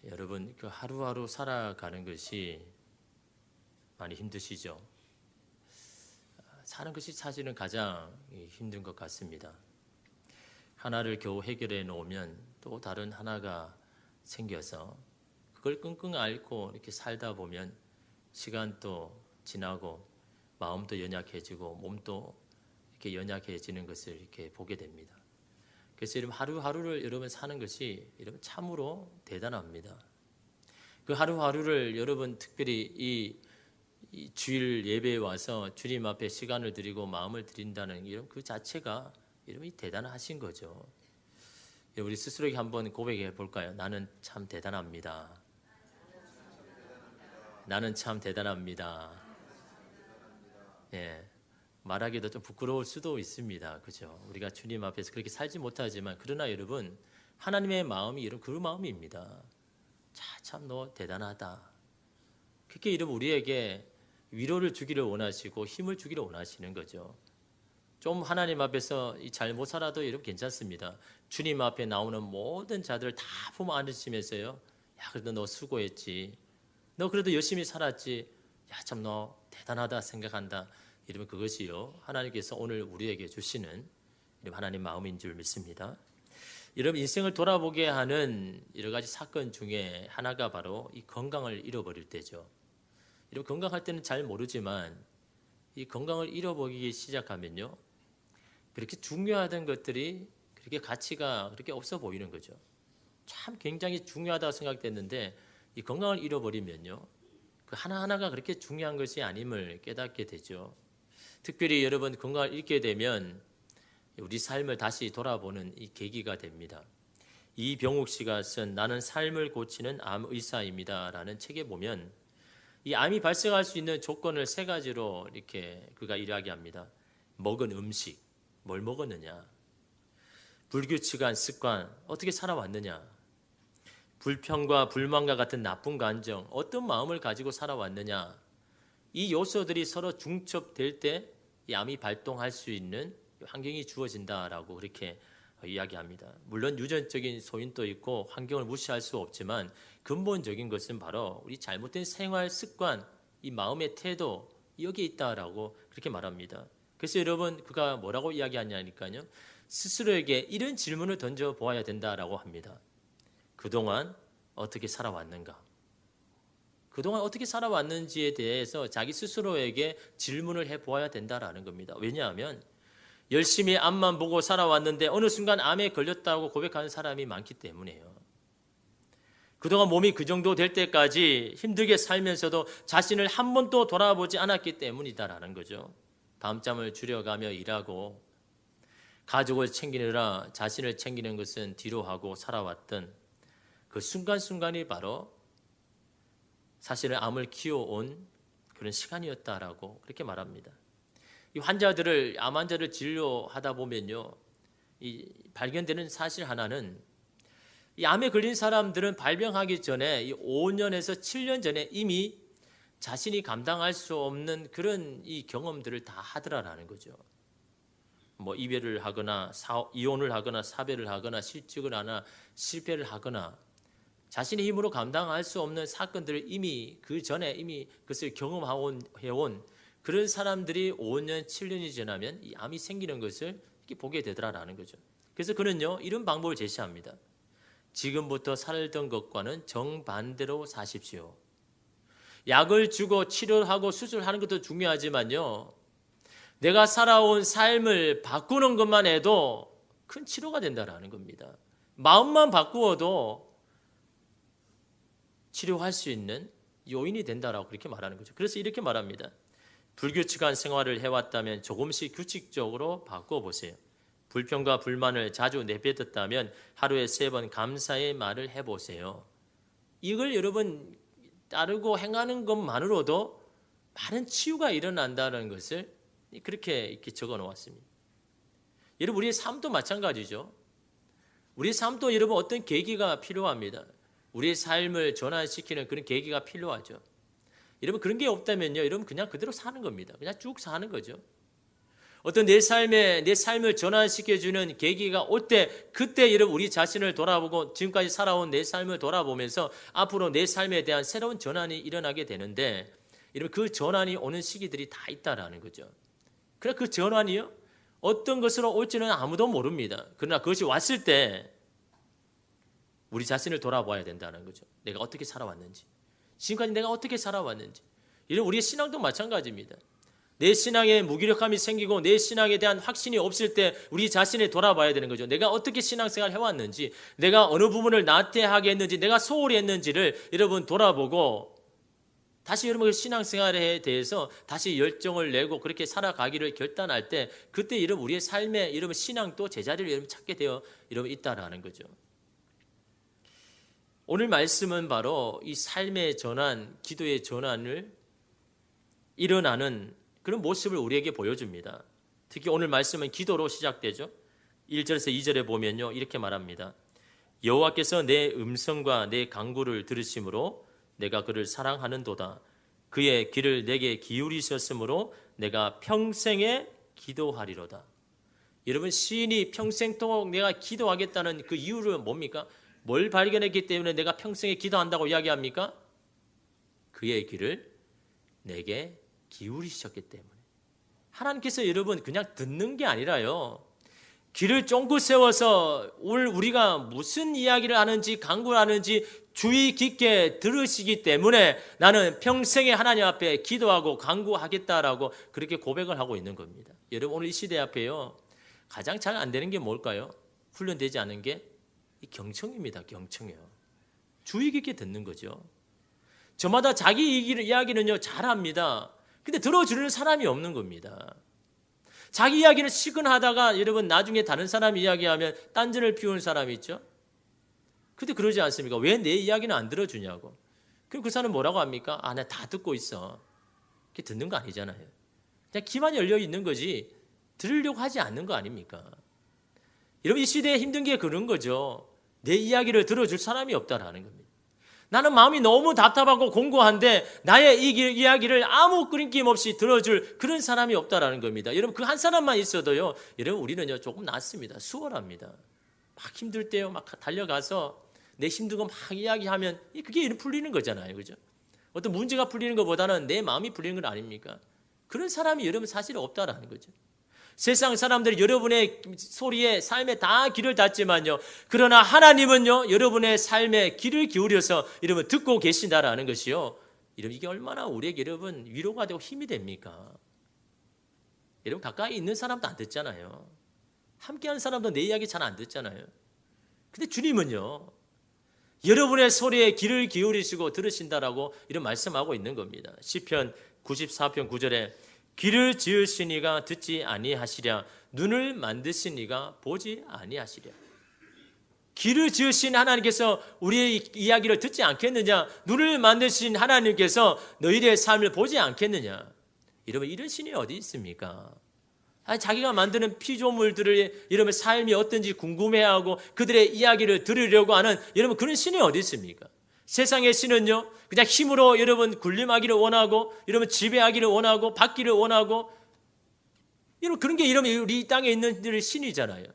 여러분, 그 하루하루 살아가는 것이 많이 힘드시죠? 사는 것이 사실은 가장 힘든 것 같습니다. 하나를 겨우 해결해 놓으면 또 다른 하나가 생겨서 그걸 끙끙 앓고 이렇게 살다 보면 시간도 지나고 마음도 연약해지고 몸도 이렇게 연약해지는 것을 이렇게 보게 됩니다. 그래서 여러분 하루하루를 여러분 사는 것이 여러분 참으로 대단합니다. 그 하루하루를 여러분 특별히 이 주일 예배에 와서 주님 앞에 시간을 드리고 마음을 드린다는 이런 그 자체가 여러분이 대단하신 거죠. 우리 스스로에게 한번 고백해 볼까요? 나는 참 대단합니다. 나는 참 대단합니다. 예. 말하기도 좀 부끄러울 수도 있습니다. 그죠? 우리가 주님 앞에서 그렇게 살지 못하지만 그러나 여러분 하나님의 마음이 이런 그 마음입니다. 참 너 대단하다. 그렇게 여러분 우리에게 위로를 주기를 원하시고 힘을 주기를 원하시는 거죠. 좀 하나님 앞에서 잘 못 살아도 여러분 괜찮습니다. 주님 앞에 나오는 모든 자들을 다 품어 안으시면서요. 야 그래도 너 수고했지. 너 그래도 열심히 살았지. 야 참 너 대단하다 생각한다. 이러면 그것이요 하나님께서 오늘 우리에게 주시는 하나님 마음인 줄 믿습니다. 여러분 인생을 돌아보게 하는 여러 가지 사건 중에 하나가 바로 이 건강을 잃어버릴 때죠. 여러분 건강할 때는 잘 모르지만 이 건강을 잃어버리기 시작하면요 그렇게 중요하던 것들이 그렇게 가치가 그렇게 없어 보이는 거죠. 참 굉장히 중요하다고 생각됐는데 이 건강을 잃어버리면요 그 하나하나가 그렇게 중요한 것이 아님을 깨닫게 되죠. 특별히 여러분 건강을 잃게 되면 우리 삶을 다시 돌아보는 이 계기가 됩니다. 이병욱 씨가 쓴 나는 삶을 고치는 암 의사입니다 라는 책에 보면 이 암이 발생할 수 있는 조건을 세 가지로 이렇게 그가 이야기합니다. 먹은 음식, 뭘 먹었느냐, 불규칙한 습관, 어떻게 살아왔느냐, 불평과 불만과 같은 나쁜 감정, 어떤 마음을 가지고 살아왔느냐, 이 요소들이 서로 중첩될 때 이 암이 발동할 수 있는 환경이 주어진다라고 그렇게 이야기합니다. 물론 유전적인 소인도 있고 환경을 무시할 수 없지만 근본적인 것은 바로 우리 잘못된 생활 습관, 이 마음의 태도 여기에 있다라고 그렇게 말합니다. 그래서 여러분 그가 뭐라고 이야기하냐니까요. 스스로에게 이런 질문을 던져보아야 된다라고 합니다. 그동안 어떻게 살아왔는가? 그동안 어떻게 살아왔는지에 대해서 자기 스스로에게 질문을 해보아야 된다라는 겁니다. 왜냐하면 열심히 앞만 보고 살아왔는데 어느 순간 암에 걸렸다고 고백하는 사람이 많기 때문에요. 그동안 몸이 그 정도 될 때까지 힘들게 살면서도 자신을 한 번도 돌아보지 않았기 때문이다라는 거죠. 밤잠을 줄여가며 일하고 가족을 챙기느라 자신을 챙기는 것은 뒤로 하고 살아왔던 그 순간순간이 바로 사실은 암을 키워온 그런 시간이었다라고 그렇게 말합니다. 이 환자들을 암 환자를 진료하다 보면요, 이 발견되는 사실 하나는 이 암에 걸린 사람들은 발병하기 전에 이 5년에서 7년 전에 이미 자신이 감당할 수 없는 그런 이 경험들을 다 하더라라는 거죠. 뭐 이별을 하거나 이혼을 하거나 사별을 하거나 실직을 하거나 실패를 하거나 자신의 힘으로 감당할 수 없는 사건들을 이미 그 전에 이미 그것을 경험해온 그런 사람들이 5년, 7년이 지나면 이 암이 생기는 것을 이렇게 보게 되더라라는 거죠. 그래서 그는요 이런 방법을 제시합니다. 지금부터 살던 것과는 정반대로 사십시오. 약을 주고 치료하고 수술하는 것도 중요하지만요. 내가 살아온 삶을 바꾸는 것만 해도 큰 치료가 된다라는 겁니다. 마음만 바꾸어도 치료할 수 있는 요인이 된다라고 그렇게 말하는 거죠. 그래서 이렇게 말합니다. 불규칙한 생활을 해왔다면 조금씩 규칙적으로 바꿔보세요. 불평과 불만을 자주 내뱉었다면 하루에 3번 감사의 말을 해보세요. 이걸 여러분 따르고 행하는 것만으로도 많은 치유가 일어난다는 것을 그렇게 이렇게 적어 놓았습니다. 여러분 우리의 삶도 마찬가지죠. 우리의 삶도 여러분 어떤 계기가 필요합니다. 우리의 삶을 전환시키는 그런 계기가 필요하죠. 여러분 그런 게 없다면요, 여러분 그냥 그대로 사는 겁니다. 그냥 쭉 사는 거죠. 어떤 내 삶을 전환시켜주는 계기가 올 때, 그때 여러분 우리 자신을 돌아보고 지금까지 살아온 내 삶을 돌아보면서 앞으로 내 삶에 대한 새로운 전환이 일어나게 되는데, 여러분 그 전환이 오는 시기들이 다 있다라는 거죠. 그러나 그 전환이요, 어떤 것으로 올지는 아무도 모릅니다. 그러나 그것이 왔을 때 우리 자신을 돌아봐야 된다는 거죠. 내가 어떻게 살아왔는지, 지금까지 내가 어떻게 살아왔는지. 이런 우리의 신앙도 마찬가지입니다. 내 신앙에 무기력함이 생기고 내 신앙에 대한 확신이 없을 때 우리 자신을 돌아봐야 되는 거죠. 내가 어떻게 신앙생활을 해왔는지, 내가 어느 부분을 나태하게 했는지, 내가 소홀히 했는지를 여러분 돌아보고 다시 여러분 신앙생활에 대해서 다시 열정을 내고 그렇게 살아가기를 결단할 때, 그때 여러분 우리의 삶에 여러분 신앙도 제자리를 여러분 찾게 되어 여러분 있다라는 거죠. 오늘 말씀은 바로 이 삶의 전환, 기도의 전환을 일어나는 그런 모습을 우리에게 보여줍니다. 특히 오늘 말씀은 기도로 시작되죠. 1절에서 2절에 보면요, 이렇게 말합니다. 여호와께서 내 음성과 내 간구를 들으심으로 내가 그를 사랑하는도다. 그의 귀를 내게 기울이셨으므로 내가 평생에 기도하리로다. 여러분, 시인이 평생토록 내가 기도하겠다는 그 이유는 뭡니까? 뭘 발견했기 때문에 내가 평생에 기도한다고 이야기합니까? 그의 귀를 내게 기울이셨기 때문에. 하나님께서 여러분 그냥 듣는 게 아니라요, 귀를 쫑긋 세워서 오늘 우리가 무슨 이야기를 하는지 간구를 하는지 주의 깊게 들으시기 때문에 나는 평생에 하나님 앞에 기도하고 간구하겠다라고 그렇게 고백을 하고 있는 겁니다. 여러분 오늘 이 시대 앞에요, 가장 잘 안 되는 게 뭘까요? 훈련되지 않은 게 이 경청입니다. 경청이요. 주의 깊게 듣는 거죠. 저마다 자기 이야기는요 잘합니다. 근데 들어주는 사람이 없는 겁니다. 자기 이야기를 시근하다가 여러분 나중에 다른 사람 이야기하면 딴전을 피우는 사람이 있죠. 근데 그러지 않습니까? 왜 내 이야기는 안 들어주냐고. 그럼 그 사람은 뭐라고 합니까? 아, 나 다 듣고 있어. 그게 듣는 거 아니잖아요. 그냥 귀만 열려 있는 거지 들으려고 하지 않는 거 아닙니까? 여러분 이 시대에 힘든 게 그런 거죠. 내 이야기를 들어줄 사람이 없다라는 겁니다. 나는 마음이 너무 답답하고 공고한데 나의 이 이야기를 아무 끊김 없이 들어줄 그런 사람이 없다라는 겁니다. 여러분 그 한 사람만 있어도요, 여러분 우리는요 조금 낫습니다. 수월합니다. 막 힘들 때요 막 달려가서 내 힘든 거 막 이야기하면 그게 풀리는 거잖아요, 그죠? 어떤 문제가 풀리는 것보다는 내 마음이 풀리는 건 아닙니까? 그런 사람이 여러분 사실 없다라는 거죠. 세상 사람들이 여러분의 소리에 삶에 다 귀를 닫지만요, 그러나 하나님은요 여러분의 삶에 귀를 기울여서 여러분 듣고 계신다라는 것이요, 여러분 이게 얼마나 우리에게 여러분 위로가 되고 힘이 됩니까? 여러분 가까이 있는 사람도 안 듣잖아요. 함께하는 사람도 내 이야기 잘 안 듣잖아요. 근데 주님은요 여러분의 소리에 귀를 기울이시고 들으신다라고 이런 말씀하고 있는 겁니다. 시편 94편 9절에 귀를 지으신 이가 듣지 아니하시랴, 눈을 만드신 이가 보지 아니하시랴. 귀를 지으신 하나님께서 우리의 이야기를 듣지 않겠느냐? 눈을 만드신 하나님께서 너희들의 삶을 보지 않겠느냐? 여러분 이런 신이 어디 있습니까? 자기가 만드는 피조물들의 여러분 삶이 어떤지 궁금해하고 그들의 이야기를 들으려고 하는 여러분 그런 신이 어디 있습니까? 세상의 신은요 그냥 힘으로 여러분 군림하기를 원하고 여러분 지배하기를 원하고 받기를 원하고 여러분 그런 게 여러분 우리 땅에 있는 신이잖아요.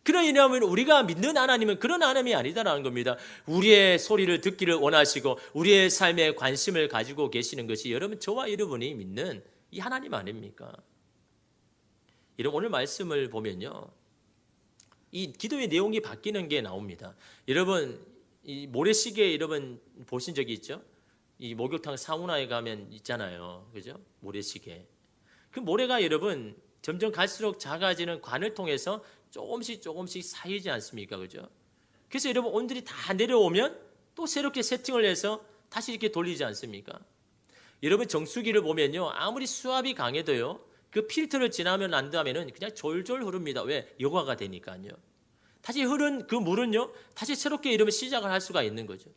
그러냐면 우리가 믿는 하나님은 그런 하나님이 아니다라는 겁니다. 우리의 소리를 듣기를 원하시고 우리의 삶에 관심을 가지고 계시는 것이 여러분 저와 여러분이 믿는 이 하나님 아닙니까? 여러분 오늘 말씀을 보면요 이 기도의 내용이 바뀌는 게 나옵니다. 여러분 이 모래시계 여러분 보신 적이 있죠? 이 목욕탕 사우나에 가면 있잖아요, 그죠? 모래시계. 그 모래가 여러분 점점 갈수록 작아지는 관을 통해서 조금씩 쌓이지 않습니까, 그죠? 그래서 여러분 온들이 다 내려오면 또 새롭게 세팅을 해서 다시 이렇게 돌리지 않습니까? 여러분 정수기를 보면요 아무리 수압이 강해도요 그 필터를 지나면 난 다음에는 그냥 졸졸 흐릅니다. 왜? 여과가 되니까요. 다시 흐른 그 물은요 다시 새롭게 이러면 시작을 할 수가 있는 거죠.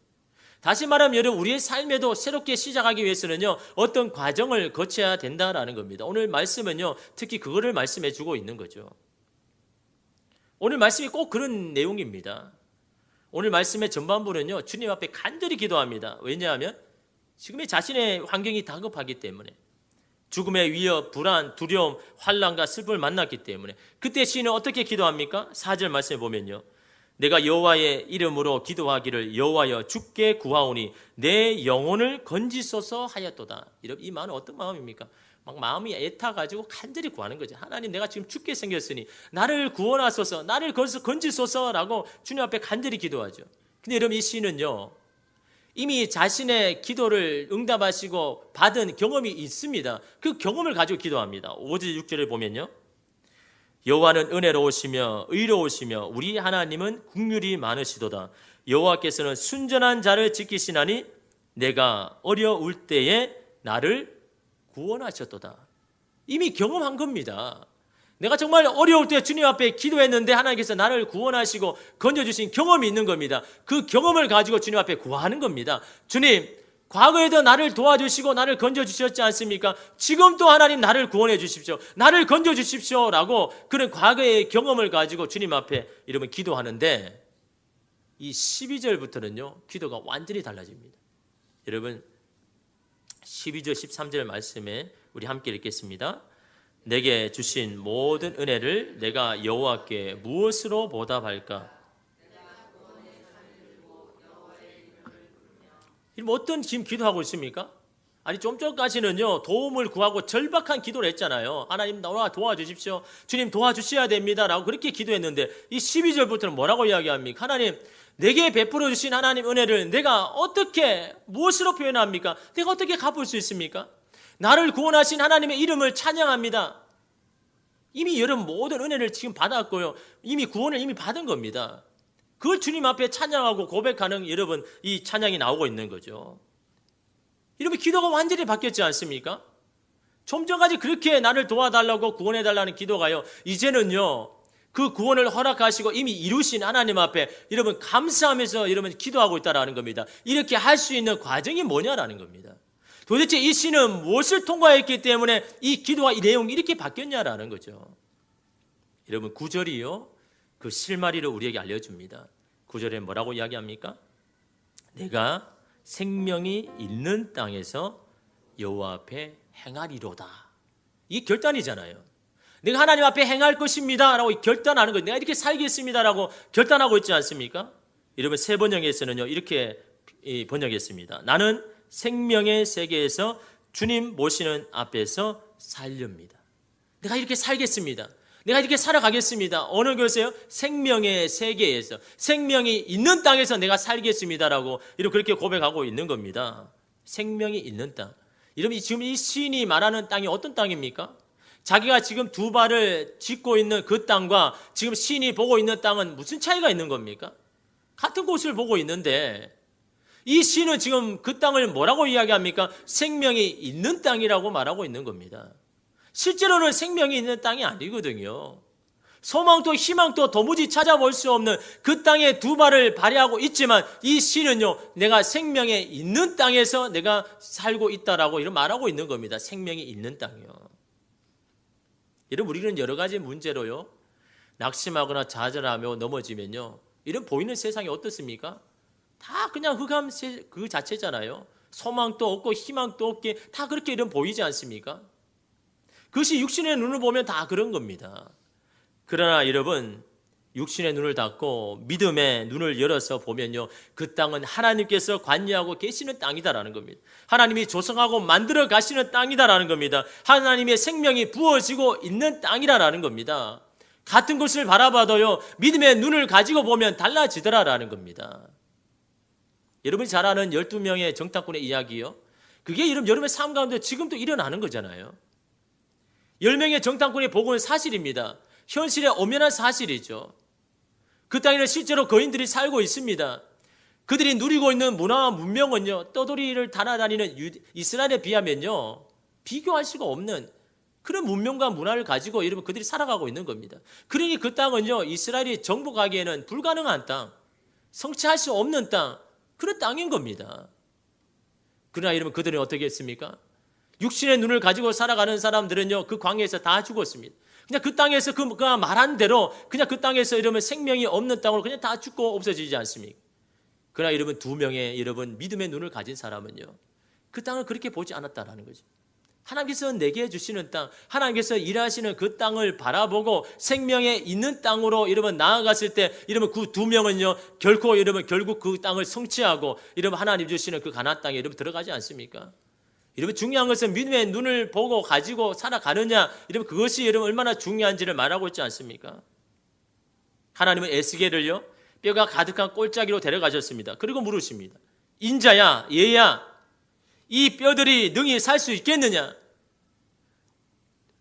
다시 말하면 여러분 우리의 삶에도 새롭게 시작하기 위해서는요 어떤 과정을 거쳐야 된다라는 겁니다. 오늘 말씀은요 특히 그거를 말씀해 주고 있는 거죠. 오늘 말씀이 꼭 그런 내용입니다. 오늘 말씀의 전반부는요 주님 앞에 간절히 기도합니다. 왜냐하면 지금의 자신의 환경이 다급하기 때문에 죽음의 위협, 불안, 두려움, 환난과 슬픔을 만났기 때문에 그때 시인은 어떻게 기도합니까? 4절 말씀해 보면요. 내가 여호와의 이름으로 기도하기를 여호와여 주께 구하오니 내 영혼을 건지소서 하였도다. 이 마음은 어떤 마음입니까? 막 마음이 애타가지고 간절히 구하는 거죠. 하나님 내가 지금 죽게 생겼으니 나를 구원하소서, 나를 건지소서라고 주님 앞에 간절히 기도하죠. 근데 여러분 이 시인은요. 이미 자신의 기도를 응답하시고 받은 경험이 있습니다. 그 경험을 가지고 기도합니다. 5절 6절을 보면요. 여호와는 은혜로우시며 의로우시며 우리 하나님은 긍휼이 많으시도다. 여호와께서는 순전한 자를 지키시나니 내가 어려울 때에 나를 구원하셨도다. 이미 경험한 겁니다. 내가 정말 어려울 때 주님 앞에 기도했는데 하나님께서 나를 구원하시고 건져주신 경험이 있는 겁니다. 그 경험을 가지고 주님 앞에 구하는 겁니다. 주님, 과거에도 나를 도와주시고 나를 건져주셨지 않습니까? 지금 또 하나님 나를 구원해 주십시오. 나를 건져주십시오. 라고 그런 과거의 경험을 가지고 주님 앞에 이러면 기도하는데 이 12절부터는요. 기도가 완전히 달라집니다. 여러분 12절 13절 말씀에 우리 함께 읽겠습니다. 내게 주신 모든 은혜를 내가 여호와께 무엇으로 보답할까? 어떤 지금 기도하고 있습니까? 아니 좀 전까지는요 도움을 구하고 절박한 기도를 했잖아요. 하나님 나와 도와주십시오. 주님 도와주셔야 됩니다 라고 그렇게 기도했는데 이 12절부터는 뭐라고 이야기합니까? 하나님 내게 베풀어 주신 하나님 은혜를 내가 어떻게 무엇으로 표현합니까? 내가 어떻게 갚을 수 있습니까? 나를 구원하신 하나님의 이름을 찬양합니다. 이미 여러분 모든 은혜를 지금 받았고요. 이미 구원을 이미 받은 겁니다. 그걸 주님 앞에 찬양하고 고백하는 여러분 이 찬양이 나오고 있는 거죠. 여러분 기도가 완전히 바뀌었지 않습니까? 좀 전까지 그렇게 나를 도와달라고 구원해달라는 기도가요. 이제는요. 그 구원을 허락하시고 이미 이루신 하나님 앞에 여러분 감사하면서 여러분 기도하고 있다라는 겁니다. 이렇게 할 수 있는 과정이 뭐냐라는 겁니다. 도대체 이 시는 무엇을 통과했기 때문에 이 기도와 이 내용이 이렇게 바뀌었냐라는 거죠. 여러분 9절이요. 그 실마리를 우리에게 알려줍니다. 9절에 뭐라고 이야기합니까? 내가 생명이 있는 땅에서 여호와 앞에 행하리로다. 이게 결단이잖아요. 내가 하나님 앞에 행할 것입니다 라고 결단하는 거예요. 내가 이렇게 살겠습니다 라고 결단하고 있지 않습니까? 여러분 새 번역에서는요 이렇게 번역했습니다. 나는 생명의 세계에서 주님 모시는 앞에서 살렵니다. 내가 이렇게 살겠습니다. 내가 이렇게 살아가겠습니다. 어느 곳에요? 생명의 세계에서 생명이 있는 땅에서 내가 살겠습니다라고 이렇게 그렇게 고백하고 있는 겁니다. 생명이 있는 땅. 여러분 지금 이 시인이 말하는 땅이 어떤 땅입니까? 자기가 지금 두 발을 짚고 있는 그 땅과 지금 시인이 보고 있는 땅은 무슨 차이가 있는 겁니까? 같은 곳을 보고 있는데 이 시인은 지금 그 땅을 뭐라고 이야기합니까? 생명이 있는 땅이라고 말하고 있는 겁니다. 실제로는 생명이 있는 땅이 아니거든요. 소망도 희망도 도무지 찾아볼 수 없는 그 땅에 두 발을 발휘하고 있지만 이 시는요, 내가 생명에 있는 땅에서 내가 살고 있다라고 이런 말하고 있는 겁니다. 생명이 있는 땅이요. 이런 우리는 여러 가지 문제로요, 낙심하거나 좌절하며 넘어지면요, 이런 보이는 세상이 어떻습니까? 다 그냥 흑암 그 자체잖아요. 소망도 없고 희망도 없게 다 그렇게 이런 보이지 않습니까? 그것이 육신의 눈을 보면 다 그런 겁니다. 그러나 여러분 육신의 눈을 닫고 믿음의 눈을 열어서 보면요, 그 땅은 하나님께서 관여하고 계시는 땅이다라는 겁니다. 하나님이 조성하고 만들어 가시는 땅이다라는 겁니다. 하나님의 생명이 부어지고 있는 땅이라는 겁니다. 같은 곳을 바라봐도요, 믿음의 눈을 가지고 보면 달라지더라라는 겁니다. 여러분이 잘 아는 12명의 정탐꾼의 이야기요, 그게 여러분의 삶 가운데 지금도 일어나는 거잖아요. 10명의 정탐꾼이 보고는 사실입니다. 현실의 엄연한 사실이죠. 그 땅에는 실제로 거인들이 살고 있습니다. 그들이 누리고 있는 문화와 문명은요, 떠돌이를 따라다니는 이스라엘에 비하면요, 비교할 수가 없는 그런 문명과 문화를 가지고 여러분 그들이 살아가고 있는 겁니다. 그러니 그 땅은요, 이스라엘이 정복하기에는 불가능한 땅, 성취할 수 없는 땅, 그런 땅인 겁니다. 그러나 여러분 그들은 어떻게 했습니까? 육신의 눈을 가지고 살아가는 사람들은요, 그 광야에서 다 죽었습니다. 그냥 그 땅에서 그 말한 대로 그냥 그 땅에서 이러면 생명이 없는 땅으로 그냥 다 죽고 없어지지 않습니까? 그러나 여러분 2명의 여러분 믿음의 눈을 가진 사람은요, 그 땅을 그렇게 보지 않았다라는 거죠. 하나님께서 내게 주시는 땅, 하나님께서 일하시는 그 땅을 바라보고 생명에 있는 땅으로 여러분 나아갔을 때 여러분 그 두 명은요 결코 여러분 결국 그 땅을 성취하고 여러분 하나님 주시는 그 가나안 땅에 여러분 들어가지 않습니까? 여러분 중요한 것은 믿음의 눈을 보고 가지고 살아가느냐, 여러분 그것이 여러분 얼마나 중요한지를 말하고 있지 않습니까? 하나님은 에스겔을요 뼈가 가득한 꼴짜기로 데려가셨습니다. 그리고 물으십니다. 인자야, 얘야, 이 뼈들이 능히 살 수 있겠느냐?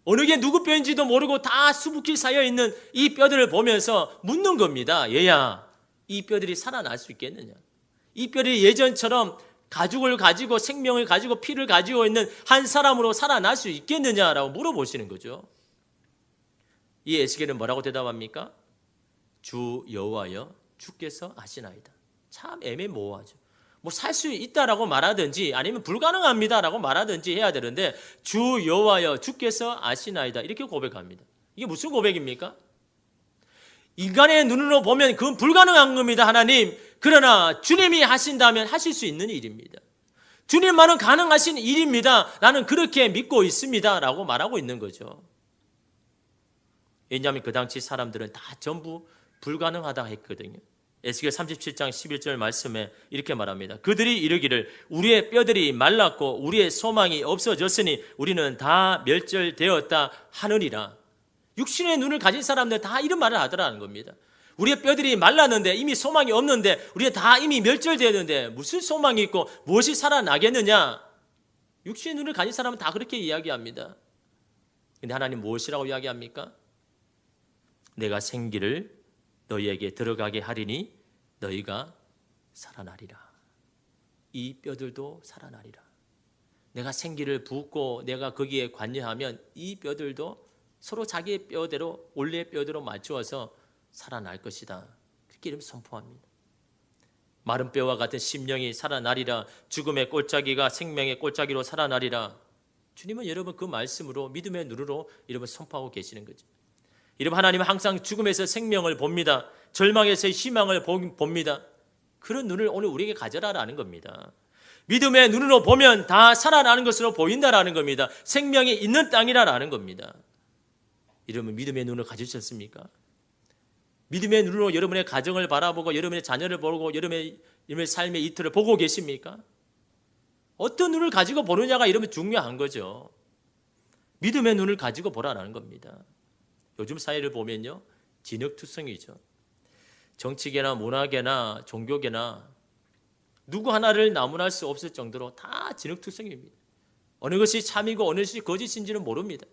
어느 게 누구 뼈인지도 모르고 다 수북히 쌓여있는 이 뼈들을 보면서 묻는 겁니다. 얘야, 이 뼈들이 살아날 수 있겠느냐? 이 뼈들이 예전처럼 가죽을 가지고 생명을 가지고 피를 가지고 있는 한 사람으로 살아날 수 있겠느냐라고 물어보시는 거죠. 이 에스겔은 뭐라고 대답합니까? 주 여호와여, 주께서 아시나이다. 참 애매모호하죠. 뭐 살 수 있다라고 말하든지 아니면 불가능합니다라고 말하든지 해야 되는데 주 여호와여, 주께서 아시나이다 이렇게 고백합니다. 이게 무슨 고백입니까? 인간의 눈으로 보면 그건 불가능한 겁니다. 하나님, 그러나 주님이 하신다면 하실 수 있는 일입니다. 주님만은 가능하신 일입니다. 나는 그렇게 믿고 있습니다 라고 말하고 있는 거죠. 왜냐하면 그 당시 사람들은 다 전부 불가능하다 했거든요. 에스겔 37장 11절 말씀에 이렇게 말합니다. 그들이 이르기를 우리의 뼈들이 말랐고 우리의 소망이 없어졌으니 우리는 다 멸절되었다 하느니라. 육신의 눈을 가진 사람들 다 이런 말을 하더라는 겁니다. 우리의 뼈들이 말랐는데 이미 소망이 없는데 우리가 다 이미 멸절되었는데 무슨 소망이 있고 무엇이 살아나겠느냐? 육신의 눈을 가진 사람은 다 그렇게 이야기합니다. 근데 하나님 무엇이라고 이야기합니까? 내가 생기를 너희에게 들어가게 하리니 너희가 살아나리라. 이 뼈들도 살아나리라. 내가 생기를 붓고 내가 거기에 관여하면 이 뼈들도 서로 자기의 뼈대로 원래 뼈대로 맞추어서 살아날 것이다. 그렇게 이름 선포합니다. 마른 뼈와 같은 심령이 살아나리라. 죽음의 꼴짜기가 생명의 꼴짜기로 살아나리라. 주님은 여러분 그 말씀으로 믿음의 눈으로 여러분 선포하고 계시는 거죠. 여러분 하나님은 항상 죽음에서 생명을 봅니다. 절망에서 희망을 봅니다. 그런 눈을 오늘 우리에게 가져라라는 겁니다. 믿음의 눈으로 보면 다 살아나는 것으로 보인다라는 겁니다. 생명이 있는 땅이라는 겁니다. 여러분 믿음의 눈을 가지셨습니까? 믿음의 눈으로 여러분의 가정을 바라보고 여러분의 자녀를 보고 여러분의 삶의 이틀을 보고 계십니까? 어떤 눈을 가지고 보느냐가 여러분 중요한 거죠. 믿음의 눈을 가지고 보라라는 겁니다. 요즘 사회를 보면요 진흙투성이죠. 정치계나 문화계나 종교계나 누구 하나를 나무랄 수 없을 정도로 다 진흙투성입니다. 어느 것이 참이고 어느 것이 거짓인지는 모릅니다.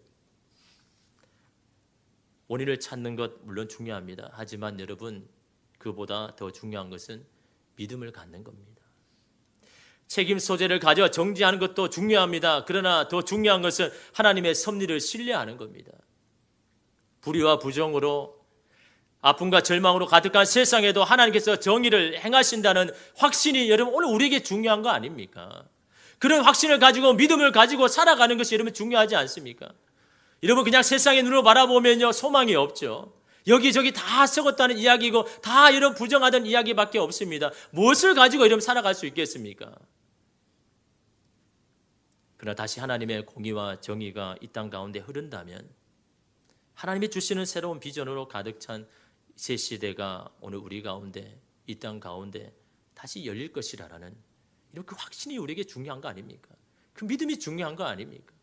원인을 찾는 것 물론 중요합니다. 하지만 여러분 그보다 더 중요한 것은 믿음을 갖는 겁니다. 책임 소재를 가져 정지하는 것도 중요합니다. 그러나 더 중요한 것은 하나님의 섭리를 신뢰하는 겁니다. 불의와 부정으로 아픔과 절망으로 가득한 세상에도 하나님께서 정의를 행하신다는 확신이 여러분 오늘 우리에게 중요한 거 아닙니까? 그런 확신을 가지고 믿음을 가지고 살아가는 것이 여러분 중요하지 않습니까? 여러분 그냥 세상의 눈으로 바라보면요 소망이 없죠. 여기저기 다 썩었다는 이야기고 다 이런 부정하던 이야기밖에 없습니다. 무엇을 가지고 이러면 살아갈 수 있겠습니까? 그러나 다시 하나님의 공의와 정의가 이 땅 가운데 흐른다면 하나님이 주시는 새로운 비전으로 가득 찬 새 시대가 오늘 우리 가운데 이 땅 가운데 다시 열릴 것이라는 이런 그 확신이 우리에게 중요한 거 아닙니까? 그 믿음이 중요한 거 아닙니까?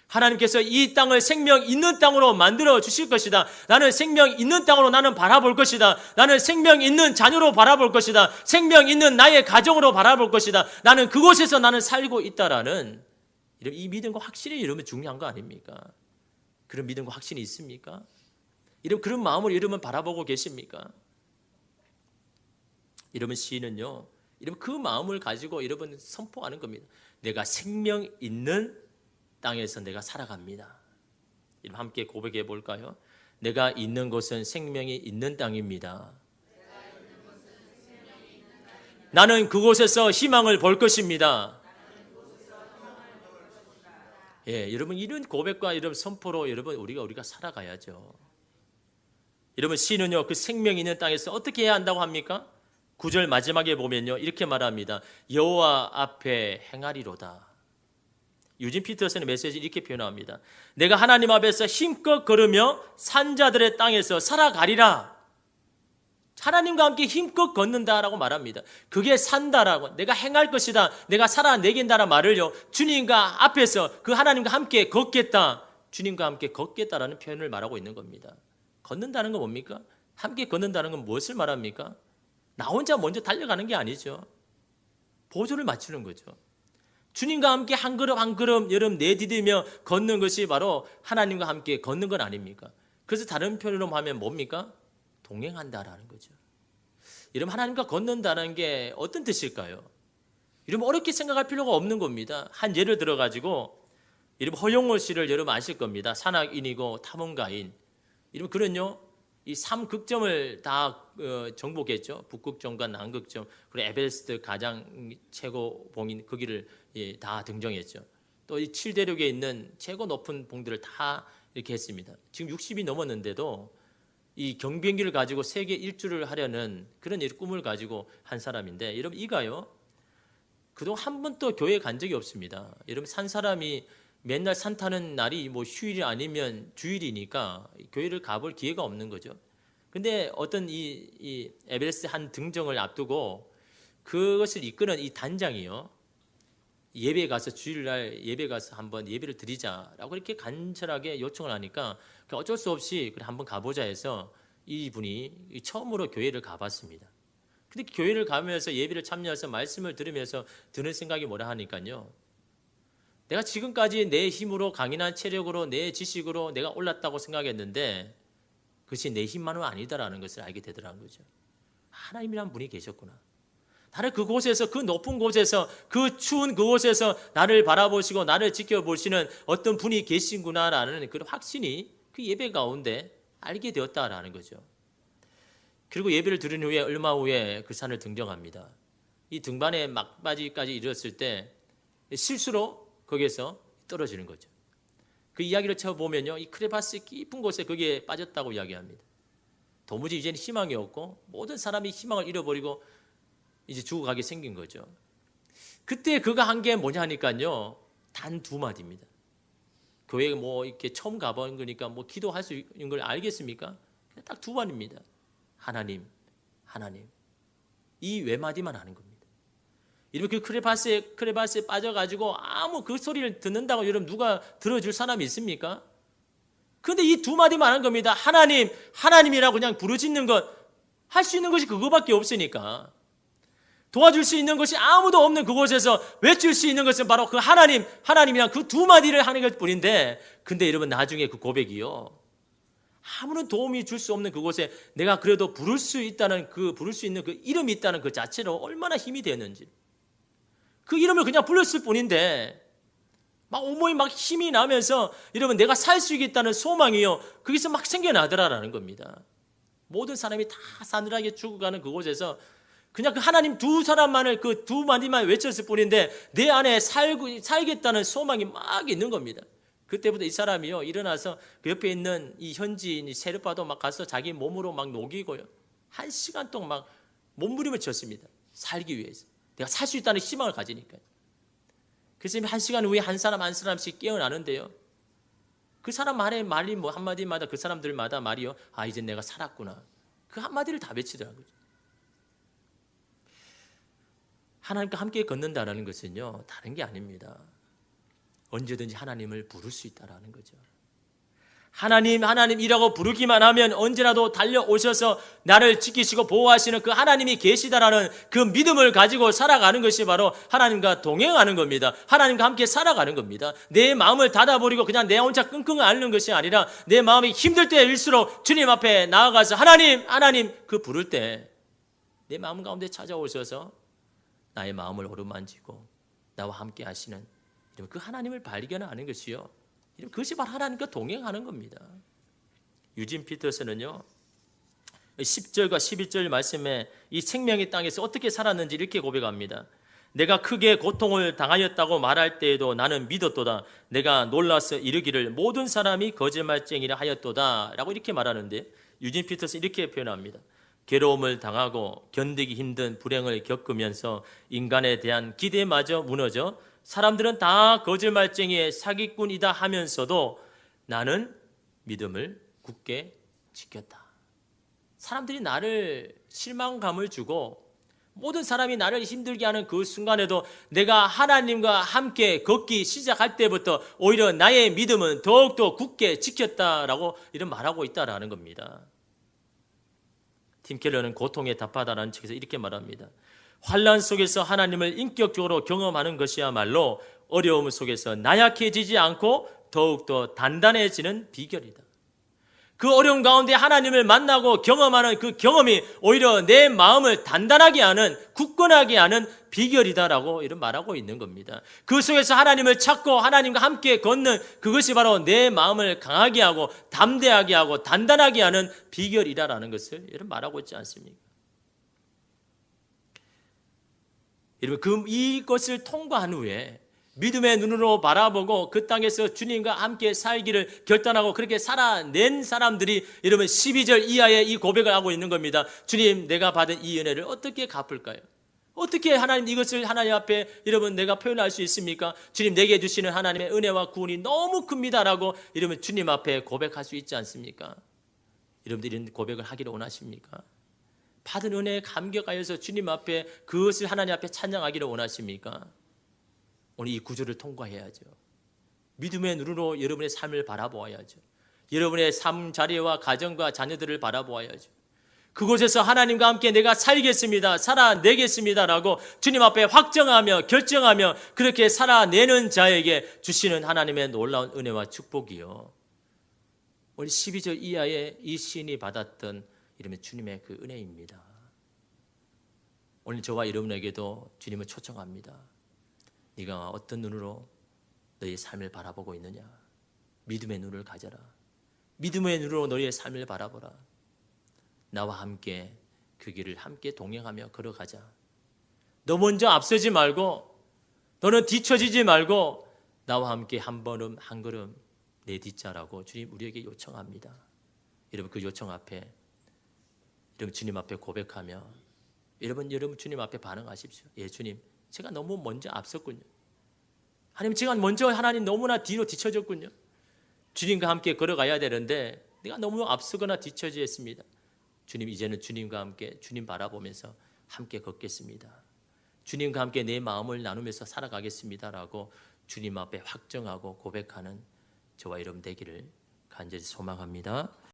하나님께서 이 땅을 생명 있는 땅으로 만들어 주실 것이다. 나는 생명 있는 땅으로 나는 바라볼 것이다. 나는 생명 있는 자녀로 바라볼 것이다. 생명 있는 나의 가정으로 바라볼 것이다. 나는 그곳에서 나는 살고 있다라는 이 믿음과 확신이 여러분 중요한 거 아닙니까? 그런 믿음과 확신이 있습니까? 여러분 그런 마음을 여러분 바라보고 계십니까? 여러분 시인은요, 여러분 그 마음을 가지고 여러분 선포하는 겁니다. 내가 생명 있는 땅에서 내가 살아갑니다. 여러분 함께 고백해 볼까요? 내가 있는 곳은 생명이 있는 땅입니다. 나는 그곳에서 희망을 볼 것입니다. 예, 여러분 이런 고백과 이런 선포로 여러분 우리가 살아가야죠. 여러분 시는요 그 생명 있는 땅에서 어떻게 해야 한다고 합니까? 9절 마지막에 보면요 이렇게 말합니다. 여호와 앞에 행하리로다. 유진 피터슨의 메시지 이렇게 표현합니다. 내가 하나님 앞에서 힘껏 걸으며 산자들의 땅에서 살아가리라. 하나님과 함께 힘껏 걷는다라고 말합니다. 그게 산다라고, 내가 행할 것이다, 내가 살아내긴다라는 말을요, 주님과 앞에서 그 하나님과 함께 걷겠다, 주님과 함께 걷겠다라는 표현을 말하고 있는 겁니다. 걷는다는 건 뭡니까? 함께 걷는다는 건 무엇을 말합니까? 나 혼자 먼저 달려가는 게 아니죠. 보조를 맞추는 거죠. 주님과 함께 한 걸음 한 걸음 여러분 내디디며 걷는 것이 바로 하나님과 함께 걷는 건 아닙니까? 그래서 다른 표현으로 하면 뭡니까? 동행한다라는 거죠. 여러분, 하나님과 걷는다는 게 어떤 뜻일까요? 여러분, 어렵게 생각할 필요가 없는 겁니다. 한 예를 들어가지고 여러분, 허용호 씨를 여러분 아실 겁니다. 산악인이고 탐험가인. 여러분, 그런요, 이 3극점을 다 정복했죠. 북극점과 남극점, 그리고 에베레스트 가장 최고 봉인 거기를 다 등정했죠. 또 이 7대륙에 있는 최고 높은 봉들을 다 이렇게 했습니다. 지금 60이 넘었는데도 이 경비행기를 가지고 세계 일주를 하려는 그런 꿈을 가지고 한 사람인데, 여러분, 이가요, 그동안 한 번도 교회에 간 적이 없습니다. 여러분, 산 사람이 맨날 산 타는 날이 뭐 휴일이 아니면 주일이니까 교회를 가볼 기회가 없는 거죠. 근데 어떤 이 에베레스트 한 등정을 앞두고 그것을 이끄는 이 단장이요, 예배 가서 주일날 예배 가서 한번 예배를 드리자라고 이렇게 간절하게 요청을 하니까 어쩔 수 없이 그래 한번 가보자 해서 이분이 처음으로 교회를 가봤습니다. 근데 교회를 가면서 예배를 참여해서 말씀을 들으면서 드는 생각이 뭐라 하니까요, 내가 지금까지 내 힘으로 강인한 체력으로 내 지식으로 내가 올랐다고 생각했는데 그것이 내 힘만은 아니다라는 것을 알게 되더라는 거죠. 하나님이란 분이 계셨구나. 나를 그곳에서, 그 높은 곳에서, 그 추운 그곳에서 나를 바라보시고 나를 지켜보시는 어떤 분이 계신구나라는 그런 확신이 그 예배 가운데 알게 되었다라는 거죠. 그리고 예배를 들은 후에 얼마 후에 그 산을 등정합니다. 이 등반의 막바지까지 이르렀을 때 실수로 거기에서 떨어지는 거죠. 그 이야기를 쳐보면요, 이 크레파스 깊은 곳에 거기에 빠졌다고 이야기합니다. 도무지 이제는 희망이 없고 모든 사람이 희망을 잃어버리고 이제 죽어가게 생긴 거죠. 그때 그가 한 게 뭐냐 하니까요, 단 2마디입니다. 교회에 뭐 이렇게 처음 가본 거니까 뭐 기도할 수 있는 걸 알겠습니까? 딱 2마디입니다. 하나님, 하나님. 이 외마디만 하는 겁니다. 이렇게 그 크레파스에 빠져가지고 아무 그 소리를 듣는다고 여러분 누가 들어줄 사람이 있습니까? 근데 이 2마디만 하는 겁니다. 하나님, 하나님이라고 그냥 부르짖는 것, 할 수 있는 것이 그거밖에 없으니까. 도와줄 수 있는 것이 아무도 없는 그곳에서 외칠 수 있는 것은 바로 그 하나님, 하나님이란 그 2마디를 하는 것 뿐인데, 근데 여러분 나중에 그 고백이요, 아무런 도움이 줄 수 없는 그곳에 내가 그래도 부를 수 있는 그 이름이 있다는 그 자체로 얼마나 힘이 되는지, 그 이름을 그냥 불렀을 뿐인데 막 온몸이 막 힘이 나면서 여러분 내가 살 수 있겠다는 소망이요, 거기서 막 생겨나더라라는 겁니다. 모든 사람이 다 싸늘하게 죽어가는 그곳에서 그냥 그 하나님 2사람만을 그 2마디만 외쳤을 뿐인데 내 안에 살겠다는 소망이 막 있는 겁니다. 그때부터 이 사람이요, 일어나서 그 옆에 있는 이 현지인 세르파도 막 가서 자기 몸으로 막 녹이고요, 1시간 동안 막 몸부림을 쳤습니다. 살기 위해서, 내가 살 수 있다는 희망을 가지니까요. 그래서 1시간 후에 한 사람 한 사람씩 깨어나는데요, 그 사람 말이 뭐 한마디마다 그 사람들마다 말이요, 아 이제 내가 살았구나, 그 한마디를 다 외치더라고요. 하나님과 함께 걷는다는 것은요, 다른 게 아닙니다. 언제든지 하나님을 부를 수 있다는 거죠. 하나님, 하나님이라고 부르기만 하면 언제라도 달려오셔서 나를 지키시고 보호하시는 그 하나님이 계시다라는 그 믿음을 가지고 살아가는 것이 바로 하나님과 동행하는 겁니다. 하나님과 함께 살아가는 겁니다. 내 마음을 닫아버리고 그냥 내 혼자 끙끙 앓는 것이 아니라 내 마음이 힘들 때일수록 주님 앞에 나아가서 하나님, 하나님 그 부를 때 내 마음 가운데 찾아오셔서 나의 마음을 어루만지고 나와 함께 하시는 그 하나님을 발견하는 것이요, 그것이 바로 하나님과 동행하는 겁니다. 유진 피터슨은요, 10절과 11절 말씀에 이 생명의 땅에서 어떻게 살았는지 이렇게 고백합니다. 내가 크게 고통을 당하였다고 말할 때에도 나는 믿었도다. 내가 놀라서 이르기를 모든 사람이 거짓말쟁이라 하였도다 라고 이렇게 말하는데, 유진 피터슨 이렇게 표현합니다. 괴로움을 당하고 견디기 힘든 불행을 겪으면서 인간에 대한 기대마저 무너져 사람들은 다 거짓말쟁이의 사기꾼이다 하면서도 나는 믿음을 굳게 지켰다. 사람들이 나를 실망감을 주고 모든 사람이 나를 힘들게 하는 그 순간에도 내가 하나님과 함께 걷기 시작할 때부터 오히려 나의 믿음은 더욱더 굳게 지켰다라고 이런 말하고 있다라는 겁니다. 팀 켈러는 고통에 답하다라는 책에서 이렇게 말합니다. 환난 속에서 하나님을 인격적으로 경험하는 것이야말로 어려움 속에서 나약해지지 않고 더욱더 단단해지는 비결이다. 그 어려움 가운데 하나님을 만나고 경험하는 그 경험이 오히려 내 마음을 단단하게 하는, 굳건하게 하는 비결이다라고 이런 말하고 있는 겁니다. 그 속에서 하나님을 찾고 하나님과 함께 걷는 그것이 바로 내 마음을 강하게 하고 담대하게 하고 단단하게 하는 비결이다라는 것을 이런 말하고 있지 않습니까? 여러분, 이것을 통과한 후에 믿음의 눈으로 바라보고 그 땅에서 주님과 함께 살기를 결단하고 그렇게 살아낸 사람들이 여러분 12절 이하에 이 고백을 하고 있는 겁니다. 주님, 내가 받은 이 은혜를 어떻게 갚을까요? 어떻게 하나님 이것을 하나님 앞에 여러분 내가 표현할 수 있습니까? 주님, 내게 주시는 하나님의 은혜와 구원이 너무 큽니다라고 여러분 주님 앞에 고백할 수 있지 않습니까? 여러분들 이런 고백을 하기를 원하십니까? 받은 은혜에 감격하여서 주님 앞에 그것을 하나님 앞에 찬양하기를 원하십니까? 오늘 이 구절을 통과해야죠. 믿음의 눈으로 여러분의 삶을 바라보아야죠. 여러분의 삶 자리와 가정과 자녀들을 바라보아야죠. 그곳에서 하나님과 함께 내가 살겠습니다, 살아내겠습니다라고 주님 앞에 확정하며 결정하며 그렇게 살아내는 자에게 주시는 하나님의 놀라운 은혜와 축복이요, 오늘 12절 이하에 이 시인이 받았던 이름의 주님의 그 은혜입니다. 오늘 저와 여러분에게도 주님을 초청합니다. 네가 어떤 눈으로 너의 삶을 바라보고 있느냐? 믿음의 눈을 가져라. 믿음의 눈으로 너의 삶을 바라보라. 나와 함께 그 길을 함께 동행하며 걸어가자. 너 먼저 앞서지 말고, 너는 뒤처지지 말고 나와 함께 한 걸음 한 걸음 내딛자라고 주님 우리에게 요청합니다. 여러분, 그 요청 앞에 여러분 주님 앞에 고백하며 여러분 주님 앞에 반응하십시오. 예, 주님, 제가 너무 먼저 앞섰군요. 하나님, 제가 먼저 하나님 너무나 뒤로 뒤쳐졌군요. 주님과 함께 걸어가야 되는데 내가 너무 앞서거나 뒤처지했습니다. 주님, 이제는 주님과 함께 주님 바라보면서 함께 걷겠습니다. 주님과 함께 내 마음을 나누면서 살아가겠습니다라고 주님 앞에 확정하고 고백하는 저와 여러분 되기를 간절히 소망합니다.